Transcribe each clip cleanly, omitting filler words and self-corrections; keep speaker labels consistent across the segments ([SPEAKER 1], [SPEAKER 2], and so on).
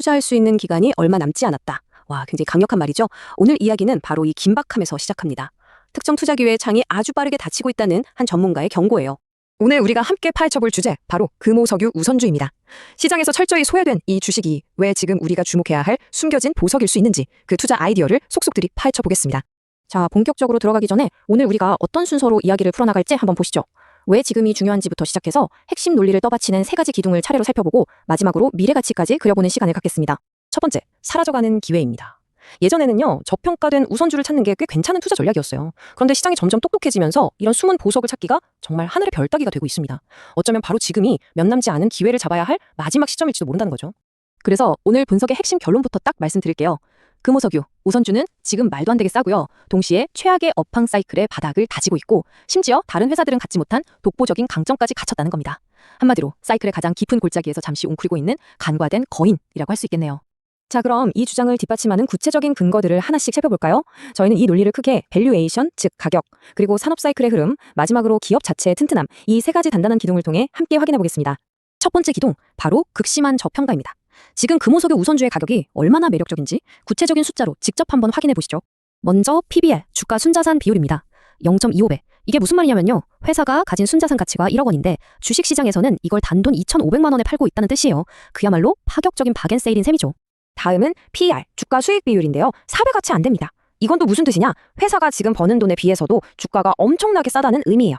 [SPEAKER 1] 투자할 수 있는 기간이 얼마 남지 않았다. 와, 굉장히 강력한 말이죠. 오늘 이야기는 바로 이 긴박함에서 시작합니다. 특정 투자 기회의 창이 아주 빠르게 닫히고 있다는 한 전문가의 경고예요. 오늘 우리가 함께 파헤쳐볼 주제, 바로 금호석유 우선주입니다. 시장에서 철저히 소외된 이 주식이 왜 지금 우리가 주목해야 할 숨겨진 보석일 수 있는지, 그 투자 아이디어를 속속들이 파헤쳐보겠습니다. 자, 본격적으로 들어가기 전에 오늘 우리가 어떤 순서로 이야기를 풀어나갈지 한번 보시죠. 왜 지금이 중요한지부터 시작해서 핵심 논리를 떠받치는 세 가지 기둥을 차례로 살펴보고 마지막으로 미래가치까지 그려보는 시간을 갖겠습니다. 첫 번째, 사라져가는 기회입니다. 예전에는요, 저평가된 우선주를 찾는 게 꽤 괜찮은 투자 전략이었어요. 그런데 시장이 점점 똑똑해지면서 이런 숨은 보석을 찾기가 정말 하늘의 별 따기가 되고 있습니다. 어쩌면 바로 지금이 몇 남지 않은 기회를 잡아야 할 마지막 시점일지도 모른다는 거죠. 그래서 오늘 분석의 핵심 결론부터 딱 말씀드릴게요. 금호석유 우선주는 지금 말도 안 되게 싸고요. 동시에 최악의 업황 사이클의 바닥을 다지고 있고, 심지어 다른 회사들은 갖지 못한 독보적인 강점까지 갖췄다는 겁니다. 한마디로 사이클의 가장 깊은 골짜기에서 잠시 웅크리고 있는 간과된 거인이라고 할 수 있겠네요. 자, 그럼 이 주장을 뒷받침하는 구체적인 근거들을 하나씩 살펴볼까요? 저희는 이 논리를 크게 밸류에이션, 즉 가격, 그리고 산업 사이클의 흐름, 마지막으로 기업 자체의 튼튼함, 이 세 가지 단단한 기둥을 통해 함께 확인해 보겠습니다. 첫 번째 기둥, 바로 극심한 저평가입니다. 지금 금호석유 우선주의 가격이 얼마나 매력적인지 구체적인 숫자로 직접 한번 확인해 보시죠. 먼저 PBR, 주가 순자산 비율입니다. 0.25배. 이게 무슨 말이냐면요, 회사가 가진 순자산 가치가 1억 원인데 주식시장에서는 이걸 단돈 2,500만 원에 팔고 있다는 뜻이에요. 그야말로 파격적인 박앤세일인 셈이죠. 다음은 PER, 주가 수익 비율인데요. 4배가 채 안 됩니다. 이건 또 무슨 뜻이냐? 회사가 지금 버는 돈에 비해서도 주가가 엄청나게 싸다는 의미예요.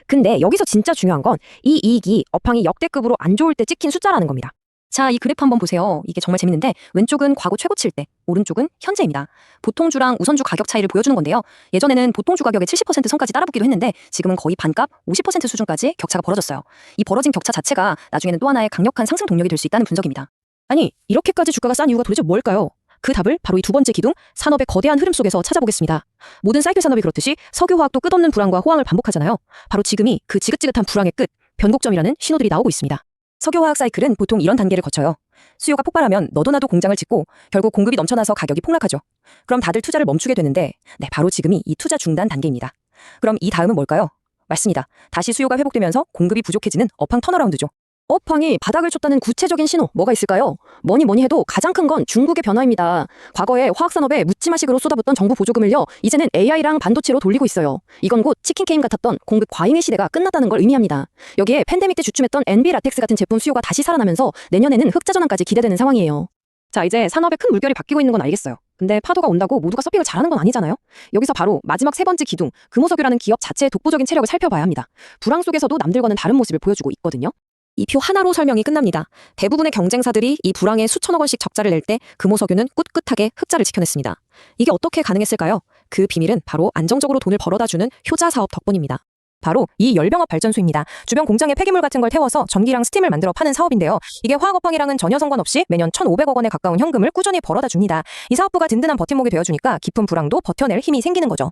[SPEAKER 1] 근데 여기서 진짜 중요한 건 이 이익이 업황이 역대급으로 안 좋을 때 찍힌 숫자라는 겁니다. 자, 이 그래프 한번 보세요. 이게 정말 재밌는데 왼쪽은 과거 최고치일 때, 오른쪽은 현재입니다. 보통주랑 우선주 가격 차이를 보여주는 건데요. 예전에는 보통주 가격의 70% 선까지 따라붙기도 했는데 지금은 거의 반값 50% 수준까지 격차가 벌어졌어요. 이 벌어진 격차 자체가 나중에는 또 하나의 강력한 상승 동력이 될 수 있다는 분석입니다. 아니, 이렇게까지 주가가 싼 이유가 도대체 뭘까요? 그 답을 바로 이 두 번째 기둥, 산업의 거대한 흐름 속에서 찾아보겠습니다. 모든 사이클 산업이 그렇듯이 석유화학도 끝없는 불황과 호황을 반복하잖아요. 바로 지금이 그 지긋지긋한 불황의 끝, 변곡점이라는 신호들이 나오고 있습니다. 석유화학 사이클은 보통 이런 단계를 거쳐요. 수요가 폭발하면 너도 나도 공장을 짓고 결국 공급이 넘쳐나서 가격이 폭락하죠. 그럼 다들 투자를 멈추게 되는데, 네, 바로 지금이 이 투자 중단 단계입니다. 그럼 이 다음은 뭘까요? 맞습니다. 다시 수요가 회복되면서 공급이 부족해지는 업황 턴어라운드죠. 업황이 바닥을 쳤다는 구체적인 신호, 뭐가 있을까요? 뭐니 해도 가장 큰 건 중국의 변화입니다. 과거에 화학산업에 묻지마식으로 쏟아붓던 정부 보조금을요, 이제는 AI랑 반도체로 돌리고 있어요. 이건 곧 치킨 게임 같았던 공급 과잉의 시대가 끝났다는 걸 의미합니다. 여기에 팬데믹 때 주춤했던 NB 라텍스 같은 제품 수요가 다시 살아나면서 내년에는 흑자 전환까지 기대되는 상황이에요. 자, 이제 산업의 큰 물결이 바뀌고 있는 건 알겠어요. 근데 파도가 온다고 모두가 서핑을 잘하는 건 아니잖아요. 여기서 바로 마지막 세 번째 기둥, 금호석유라는 기업 자체의 독보적인 체력을 살펴봐야 합니다. 불황 속에서도 남들과는 다른 모습을 보여주고 있거든요. 이 표 하나로 설명이 끝납니다. 대부분의 경쟁사들이 이 불황에 수천억 원씩 적자를 낼 때 금호석유는 꿋꿋하게 흑자를 지켜냈습니다. 이게 어떻게 가능했을까요? 그 비밀은 바로 안정적으로 돈을 벌어다주는 효자 사업 덕분입니다. 바로 이 열병업 발전소입니다. 주변 공장에 폐기물 같은 걸 태워서 전기랑 스팀을 만들어 파는 사업인데요. 이게 화학업황이랑은 전혀 상관없이 매년 1,500억 원에 가까운 현금을 꾸준히 벌어다 줍니다. 이 사업부가 든든한 버팀목이 되어주니까 깊은 불황도 버텨낼 힘이 생기는 거죠.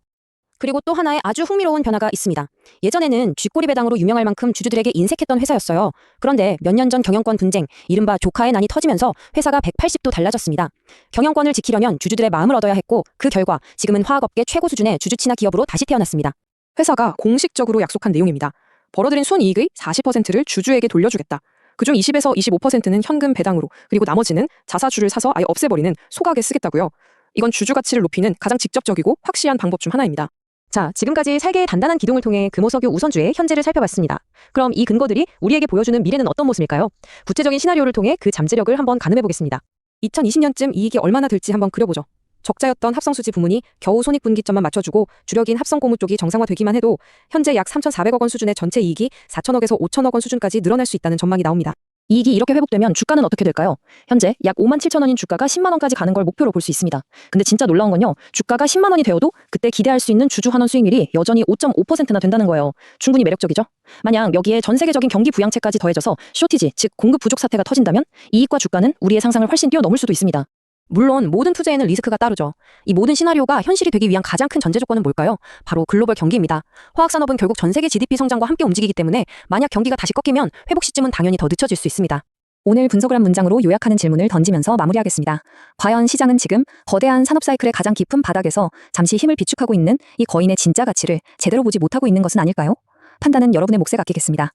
[SPEAKER 1] 그리고 또 하나의 아주 흥미로운 변화가 있습니다. 예전에는 쥐꼬리 배당으로 유명할 만큼 주주들에게 인색했던 회사였어요. 그런데 몇 년 전 경영권 분쟁, 이른바 조카의 난이 터지면서 회사가 180도 달라졌습니다. 경영권을 지키려면 주주들의 마음을 얻어야 했고, 그 결과 지금은 화학업계 최고 수준의 주주 친화 기업으로 다시 태어났습니다. 회사가 공식적으로 약속한 내용입니다. 벌어들인 순이익의 40%를 주주에게 돌려주겠다. 그중 20에서 25%는 현금 배당으로, 그리고 나머지는 자사주를 사서 아예 없애버리는 소각에 쓰겠다고요. 이건 주주 가치를 높이는 가장 직접적이고 확실한 방법 중 하나입니다. 자, 지금까지 3개의 단단한 기둥을 통해 금호석유 우선주의 현재를 살펴봤습니다. 그럼 이 근거들이 우리에게 보여주는 미래는 어떤 모습일까요? 구체적인 시나리오를 통해 그 잠재력을 한번 가늠해보겠습니다. 2020년쯤 이익이 얼마나 될지 한번 그려보죠. 적자였던 합성수지 부문이 겨우 손익분기점만 맞춰주고 주력인 합성고무 쪽이 정상화되기만 해도 현재 약 3,400억 원 수준의 전체 이익이 4천억에서 5천억 원 수준까지 늘어날 수 있다는 전망이 나옵니다. 이익이 이렇게 회복되면 주가는 어떻게 될까요? 현재 약 57,000원인 주가가 10만 원까지 가는 걸 목표로 볼 수 있습니다. 근데 진짜 놀라운 건요, 주가가 10만 원이 되어도 그때 기대할 수 있는 주주 환원 수익률이 여전히 5.5%나 된다는 거예요. 충분히 매력적이죠? 만약 여기에 전 세계적인 경기 부양책까지 더해져서 쇼티지, 즉 공급 부족 사태가 터진다면 이익과 주가는 우리의 상상을 훨씬 뛰어넘을 수도 있습니다. 물론 모든 투자에는 리스크가 따르죠. 이 모든 시나리오가 현실이 되기 위한 가장 큰 전제 조건은 뭘까요? 바로 글로벌 경기입니다. 화학산업은 결국 전 세계 GDP 성장과 함께 움직이기 때문에 만약 경기가 다시 꺾이면 회복 시점은 당연히 더 늦춰질 수 있습니다. 오늘 분석을 한 문장으로 요약하는 질문을 던지면서 마무리하겠습니다. 과연 시장은 지금 거대한 산업 사이클의 가장 깊은 바닥에서 잠시 힘을 비축하고 있는 이 거인의 진짜 가치를 제대로 보지 못하고 있는 것은 아닐까요? 판단은 여러분의 몫에 맡기겠습니다.